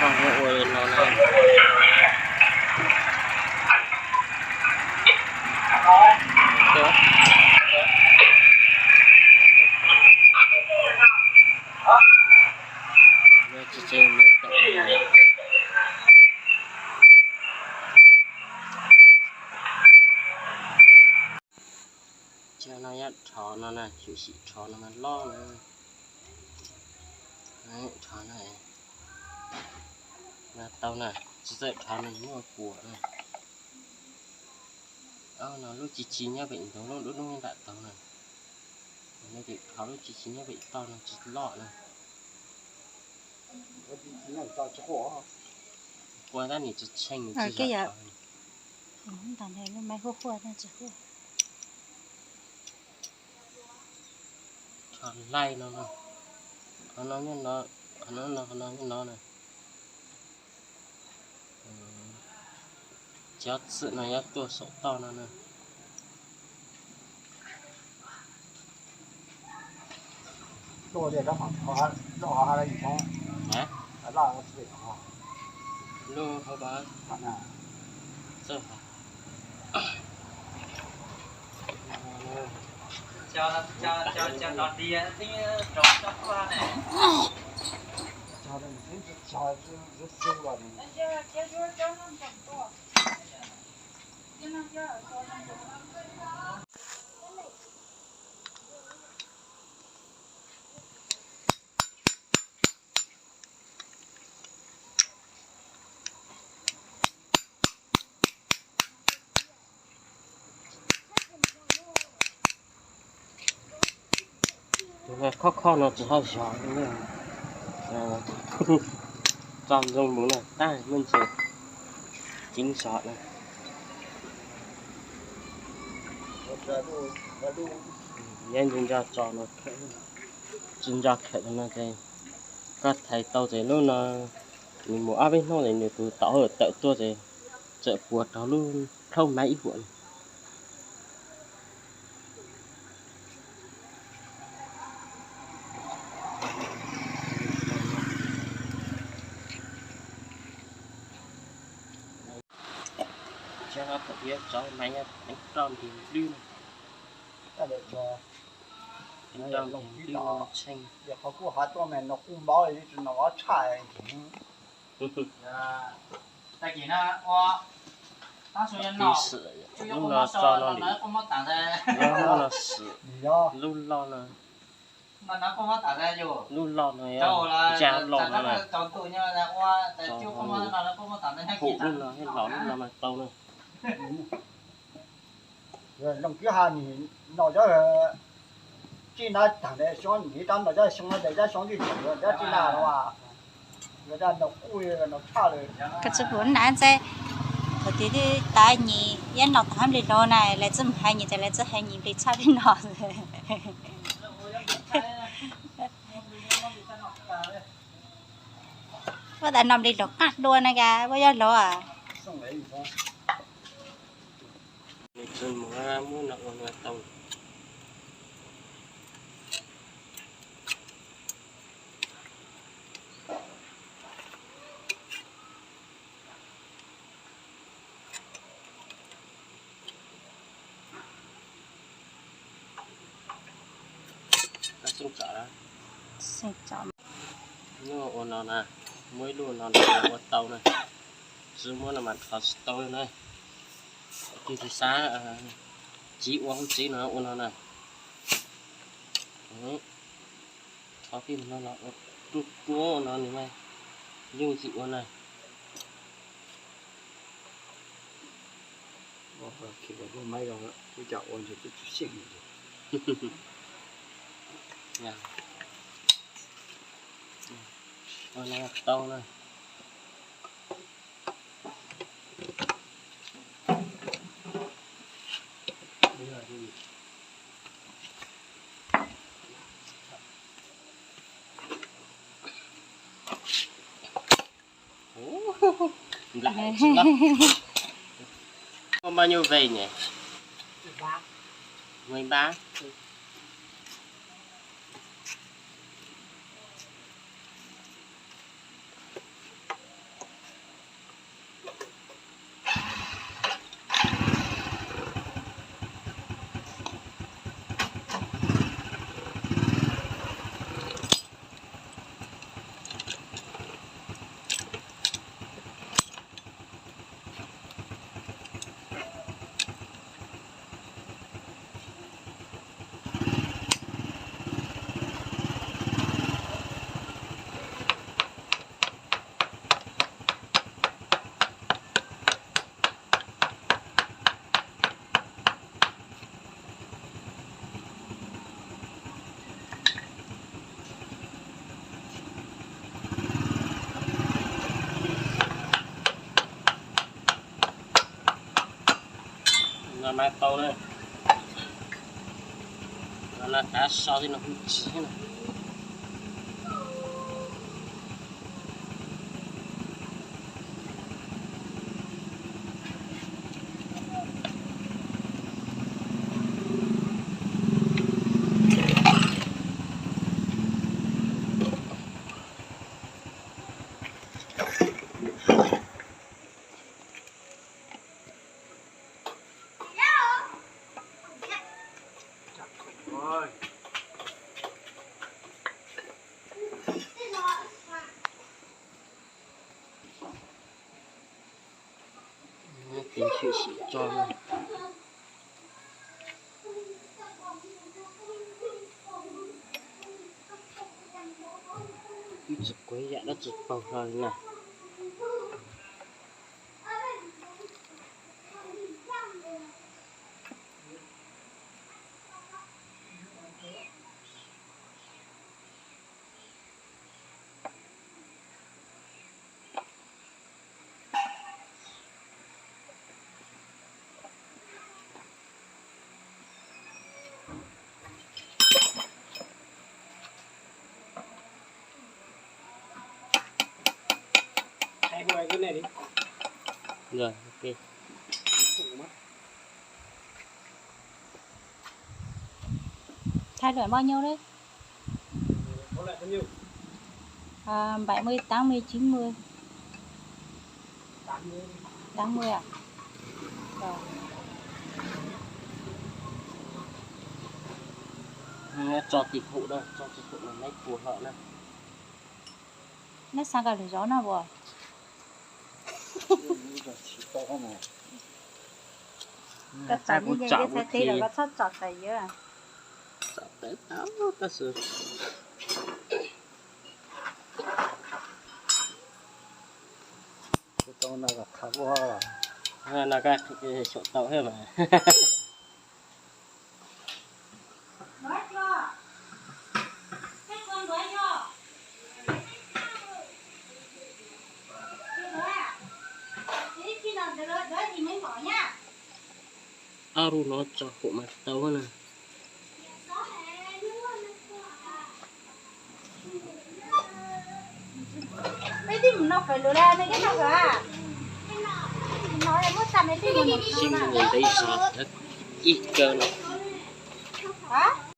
Con ơi nó này. Cho nó nhát chó nó này, chịu xị chó nó mà lo nữa. Đấy, chó này là tao này, chỉ dạy chó này mua của này. Nó lúc chỉ nhá bệnh tao lúc lúc đại tao này. Nó bị chó lúc chỉ nhá bệnh tao nó chỉ lọ này. Qua ra thì chỉ chanh cái gì tao này nó mấy khô khô nó chỉ khô. Chó lai nó này. Nó như nó này. Chết sự này nhá tua sổ to nó này. Đồ để nó họ là gì không? Hả? Là nó sẽ họ. Lô hả bà? Nè. Sao hả? Cho nó đi tính trộn cho qua này. Cho nên cho rất sâu rồi. Khó nó chỉ hơi giỏi nữa. Trong dùng muốn này, tai mình sẽ chính xác này. Nhân dân ra cho nó khẽ, chính ra khẽ cho nó đây. Các thầy tao thì luôn là mình mua áp nó này nhiều từ tao ở tại tôi thì chợ buộc nó luôn không mấy buồn. Cho nó thật biết cho máy đánh tròn thì lưu Ta để cho đánh tròn thì lưu xanh. để họ cũng hát cho mình nó cũng bảo đi cho nó chạy. Tại vì nó nó số nhân nọ. Lúc nó cho nó đi. Nó không có tặng ra. Nó là sự. Gì đó. Lúc lo là Mà nó không có tặng ra dù. lúc lo này Cha lo nó này. Chọn tụi nhau là qua tại chưa không có nó không có tặng ra Phụ lúc nó hết lọ lúc nó mà tao này. Rồi lòng kia hà thì nó cho chỉ là thằng này xong thì tao nó cho xong rồi để xong thì rồi cho chỉ là nó à người ta nó cùi nó cha rồi Cái chỗ vốn nãy giờ thời tiết thì tại nhỉ, yên nó tham đi đâu này lại chấm hay nhỉ, lại chấm hay nhỉ bị cha đi nó rồi. Bây giờ nằm đi đọc cắt đua này kìa, bây giờ lo à? xong đấy thì Mình chơi muốn nó còn là tông. Ta xuống chợ đó. Xin chào. Nó ôn nó nè, mới luôn nó là một tàu này. Chứ muốn là mặt phật tàu này. Thì xa chỉ uống chỉ nó ôn nó nè. Đấy. Sau khi nó là chút chúa nó như này. Nhưng chỉ uống này. khi mà có mấy rồi cái chậu ôn thì cái xịn Nha. Ôn này tàu này. Lại lắm. Có bao nhiêu về nhỉ? 13. mai tàu đây là cá sao thì nó không chỉ này tiến去洗妆了。一直鬼眼都直爆上呢。Thay cái này đi. Rồi, ok. Thay đổi bao nhiêu đấy? Có lại bao nhiêu? 70, 80, 90. 80. 80 à? Rồi. Cho tịch vụ đâu, cho tịch vụ là lấy phù hợp này. Nó sang cả gió nào bò? Cái tay như vậy sẽ thấy là có sót chọt tay dưới à? Chọt tới táo ta sự. Cái con này là khá quá. Là cái chỗ tàu hết mà. Nói chưa? Cái con nói chưa? Chưa nói à? Thế khi nào đợi thì mới bỏ nha. Aru nó cho cụ mặt tàu nè. Mấy tim nó phải lừa ra mấy cái nào cả. Nói là mất tầm mấy tim một Xin nhìn thấy sao ít cơ này. hả?